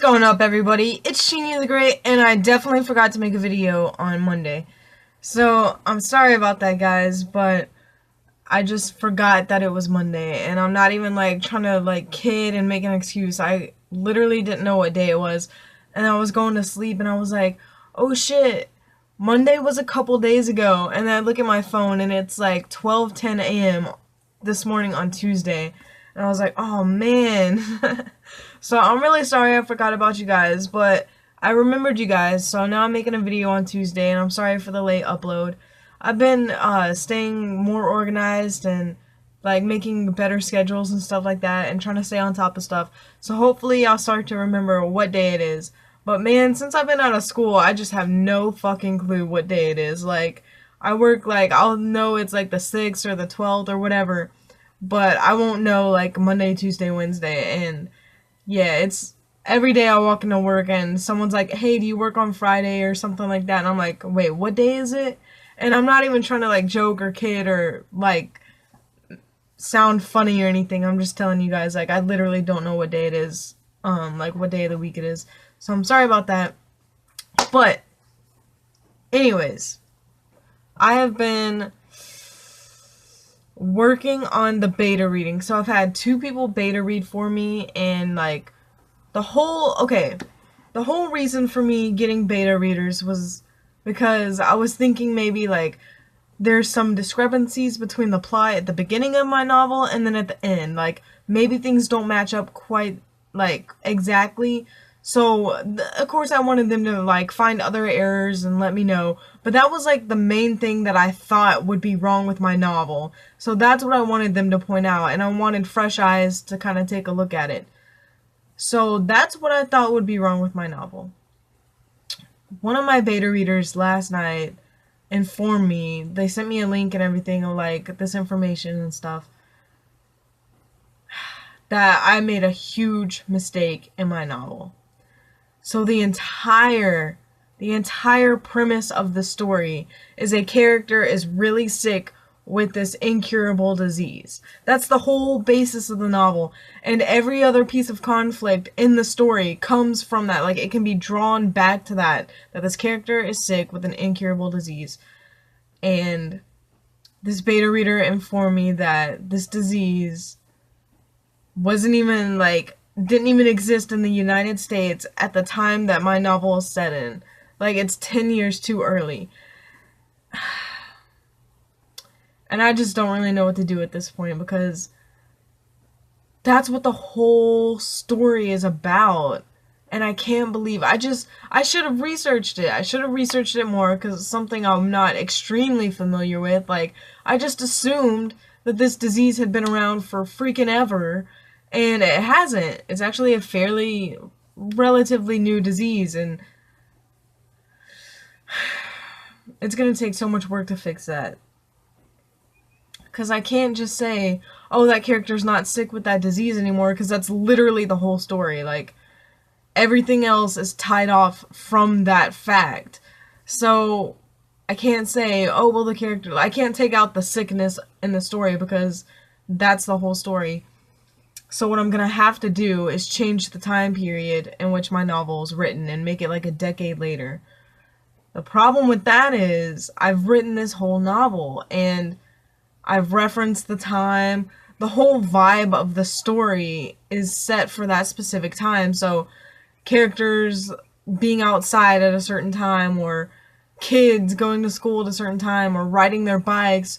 going up, everybody? It's Sheenie the Great, and I definitely forgot to make a video on Monday. So, I'm sorry about that, guys, but I just forgot that it was Monday, and I'm not even, trying to, kid and make an excuse. I literally didn't know what day it was, and I was going to sleep, and I was like, oh shit, Monday was a couple days ago, and then I look at my phone, and it's, 12:10 a.m. this morning on Tuesday, and I was like, oh man. So I'm really sorry I forgot about you guys, but I remembered you guys, so now I'm making a video on Tuesday, and I'm sorry for the late upload. I've been staying more organized and making better schedules and stuff like that, and trying to stay on top of stuff. So hopefully I'll start to remember what day it is. But man, since I've been out of school, I just have no fucking clue what day it is. I work I'll know it's the 6th or the 12th or whatever, but I won't know Monday, Tuesday, Wednesday, and yeah, it's every day I walk into work and someone's like, hey, do you work on Friday or something like that? And I'm like, wait, what day is it? And I'm not even trying to joke or kid or sound funny or anything. I'm just telling you guys, I literally don't know what day it is, what day of the week it is. So I'm sorry about that. But anyways, I have been working on the beta reading. So I've had 2 people beta read for me, and the whole reason for me getting beta readers was because I was thinking maybe there's some discrepancies between the plot at the beginning of my novel and then at the end. Maybe things don't match up quite exactly. So of course I wanted them to find other errors and let me know, but that was the main thing that I thought would be wrong with my novel. So that's what I wanted them to point out, and I wanted fresh eyes to kind of take a look at it. So that's what I thought would be wrong with my novel. One of my beta readers last night informed me, they sent me a link and everything of this information and stuff, that I made a huge mistake in my novel. So the entire premise of the story is a character is really sick with this incurable disease. That's the whole basis of the novel, and every other piece of conflict in the story comes from that. It can be drawn back to that this character is sick with an incurable disease. And this beta reader informed me that this disease wasn't even didn't even exist in the United States at the time that my novel is set in. It's 10 years too early. And I just don't really know what to do at this point, because that's what the whole story is about. And I can't believe, I should have researched it. I should have researched it more, because it's something I'm not extremely familiar with. I just assumed that this disease had been around for freaking ever, and it hasn't. It's actually a fairly, relatively new disease, and it's gonna take so much work to fix that. Because I can't just say, oh, that character's not sick with that disease anymore, because that's literally the whole story. Everything else is tied off from that fact. So I can't say, oh, well, the character, I can't take out the sickness in the story, because that's the whole story. So what I'm gonna have to do is change the time period in which my novel is written and make it a decade later. The problem with that is I've written this whole novel, and I've referenced the time. The whole vibe of the story is set for that specific time. So characters being outside at a certain time, or kids going to school at a certain time, or riding their bikes,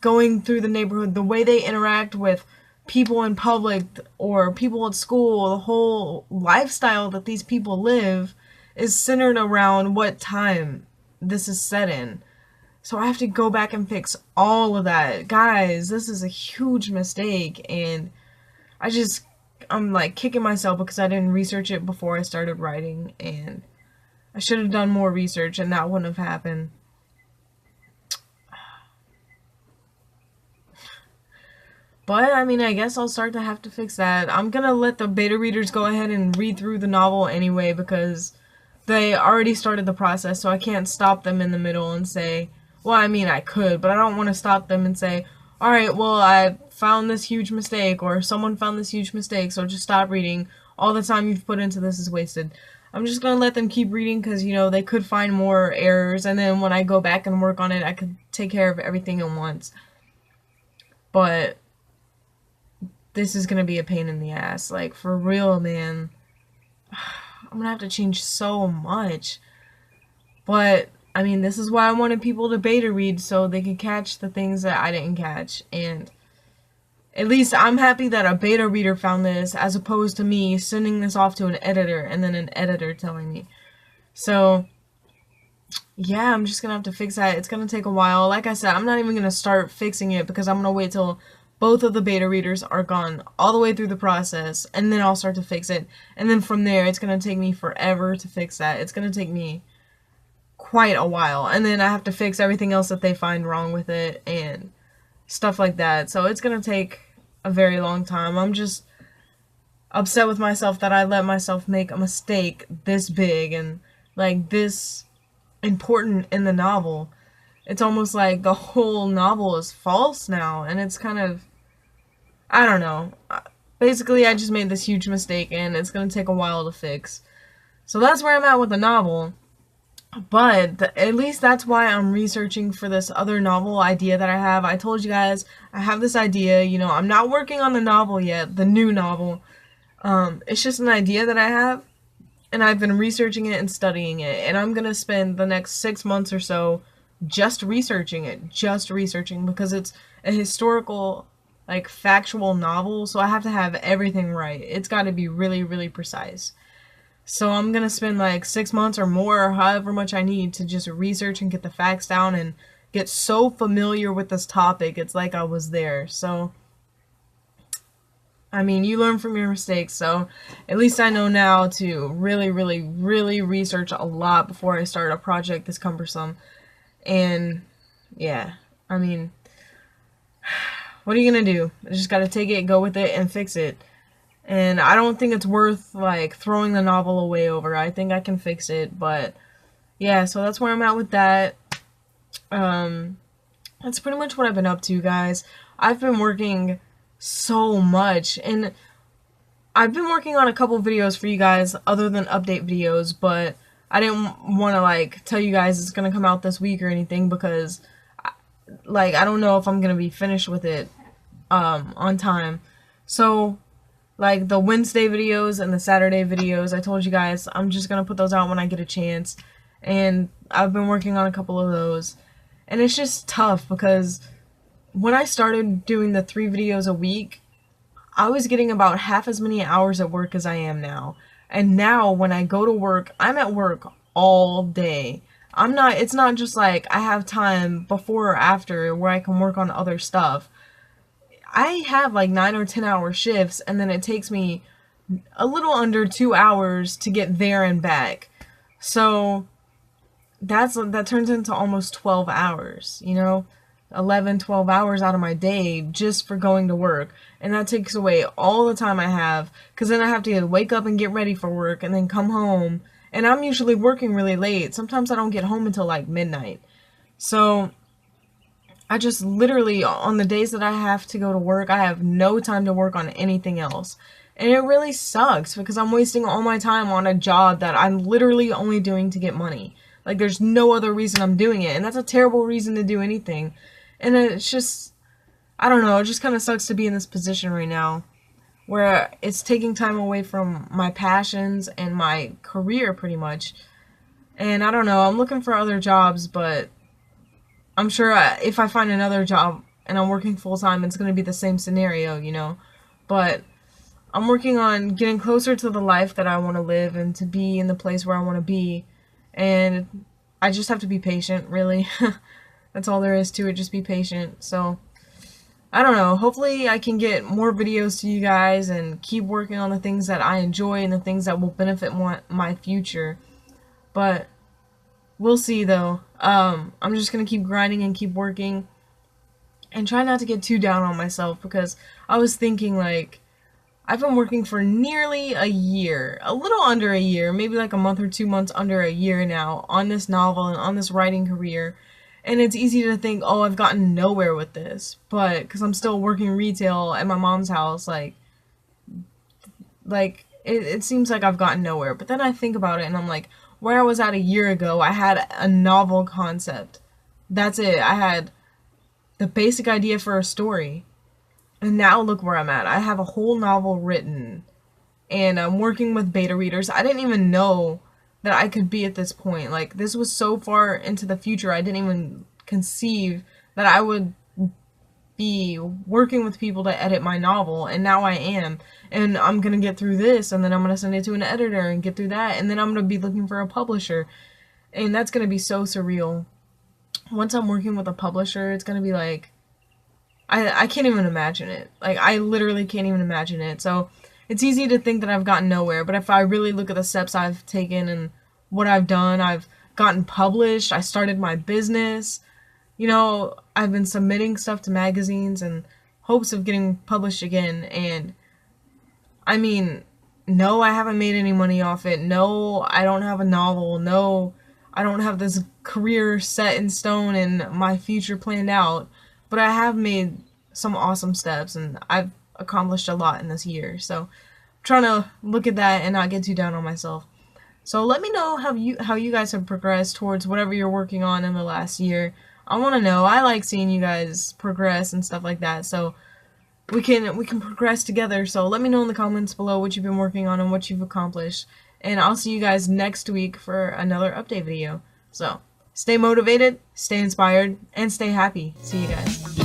going through the neighborhood, the way they interact with people in public or people at school, the whole lifestyle that these people live is centered around what time this is set in. So I have to go back and fix all of that. Guys, this is a huge mistake, and I'm kicking myself because I didn't research it before I started writing, and I should have done more research and that wouldn't have happened. But, I mean, I guess I'll start to have to fix that. I'm gonna let the beta readers go ahead and read through the novel anyway, because they already started the process, so I can't stop them in the middle and say, well, I mean, I could, but I don't want to stop them and say, alright, well, I found this huge mistake, or someone found this huge mistake, so just stop reading. all the time you've put into this is wasted. I'm just gonna let them keep reading because, you know, they could find more errors, and then when I go back and work on it, I could take care of everything at once. But this is gonna be a pain in the ass. Like, for real, man. I'm gonna have to change so much. But, I mean, this is why I wanted people to beta read so they could catch the things that I didn't catch. And at least I'm happy that a beta reader found this as opposed to me sending this off to an editor and then an editor telling me. So, yeah, I'm just gonna have to fix that. It's gonna take a while. Like I said, I'm not even gonna start fixing it because I'm gonna wait till both of the beta readers are gone all the way through the process, and then I'll start to fix it. And then from there, it's gonna take me forever to fix that. It's gonna take me quite a while. And then I have to fix everything else that they find wrong with it and stuff like that. So it's gonna take a very long time. I'm just upset with myself that I let myself make a mistake this big and like this important in the novel. It's almost like the whole novel is false now, and it's kind of, I don't know. Basically, I just made this huge mistake, and it's gonna take a while to fix. So that's where I'm at with the novel. But at least that's why I'm researching for this other novel idea that I have. I told you guys I have this idea. You know, I'm not working on the novel yet, the new novel. It's just an idea that I have, and I've been researching it and studying it. And I'm gonna spend the next 6 months or so just researching it, because it's a historical, like, factual novel. So I have to have everything right. It's got to be really, really precise. So I'm gonna spend like 6 months or more, or however much I need, to just research and get the facts down and get so familiar with this topic, it's like I was there. So, I mean, you learn from your mistakes, so at least I know now to really, really, really research a lot before I start a project this cumbersome. And, yeah, I mean, what are you gonna do? I just gotta take it, go with it, and fix it. And I don't think it's worth, like, throwing the novel away over. I think I can fix it, but yeah, so that's where I'm at with that. That's pretty much what I've been up to, guys. I've been working so much, and I've been working on a couple videos for you guys other than update videos, but I didn't want to, like, tell you guys it's gonna come out this week or anything because, like, I don't know if I'm gonna be finished with it, on time. So, like, the Wednesday videos and the Saturday videos, I told you guys, I'm just gonna put those out when I get a chance. And I've been working on a couple of those. And it's just tough because when I started doing the 3 videos a week, I was getting about half as many hours at work as I am now. And now when I go to work, I'm at work all day. It's not just like I have time before or after where I can work on other stuff. I have like 9 or 10 hour shifts, and then it takes me a little under 2 hours to get there and back. So that turns into almost 12 hours, you know, 11, 12 hours out of my day just for going to work. And that takes away all the time I have, because then I have to wake up and get ready for work and then come home. And I'm usually working really late. Sometimes I don't get home until like midnight. So I just literally, on the days that I have to go to work, I have no time to work on anything else. And it really sucks because I'm wasting all my time on a job that I'm literally only doing to get money. Like, there's no other reason I'm doing it. And that's a terrible reason to do anything. And it's just, I don't know, it just kind of sucks to be in this position right now where it's taking time away from my passions and my career pretty much. And I don't know, I'm looking for other jobs, but I'm sure if I find another job and I'm working full-time, it's going to be the same scenario, you know. But I'm working on getting closer to the life that I want to live and to be in the place where I want to be. And I just have to be patient, really. That's all there is to it, just be patient. So, I don't know. Hopefully I can get more videos to you guys and keep working on the things that I enjoy and the things that will benefit my future. But we'll see, though. I'm just going to keep grinding and keep working and try not to get too down on myself, because I was thinking, like, I've been working for nearly a year, a little under a year, maybe like a month or 2 months under a year now on this novel and on this writing career. And it's easy to think, oh, I've gotten nowhere with this. But, because I'm still working retail at my mom's house, like, it seems like I've gotten nowhere. But then I think about it and I'm like, where I was at a year ago, I had a novel concept. That's it. I had the basic idea for a story. And now look where I'm at. I have a whole novel written and I'm working with beta readers. I didn't even know that I could be at this point. Like, this was so far into the future, I didn't even conceive that I would be working with people to edit my novel, and now I am. And I'm gonna get through this, and then I'm gonna send it to an editor and get through that, and then I'm gonna be looking for a publisher. And that's gonna be so surreal. Once I'm working with a publisher, it's gonna be like, I can't even imagine it. Like, I literally can't even imagine it. So it's easy to think that I've gotten nowhere, but if I really look at the steps I've taken and what I've done, I've gotten published, I started my business, you know, I've been submitting stuff to magazines in hopes of getting published again, and I mean, no, I haven't made any money off it. No, I don't have a novel. No, I don't have this career set in stone and my future planned out, but I have made some awesome steps and I've accomplished a lot in this year. So I'm trying to look at that and not get too down on myself. So let me know how you guys have progressed towards whatever you're working on in the last year. I want to know. I like seeing you guys progress and stuff like that. So we can progress together. So let me know in the comments below what you've been working on and what you've accomplished. And I'll see you guys next week for another update video. So stay motivated, stay inspired, and stay happy. See you guys.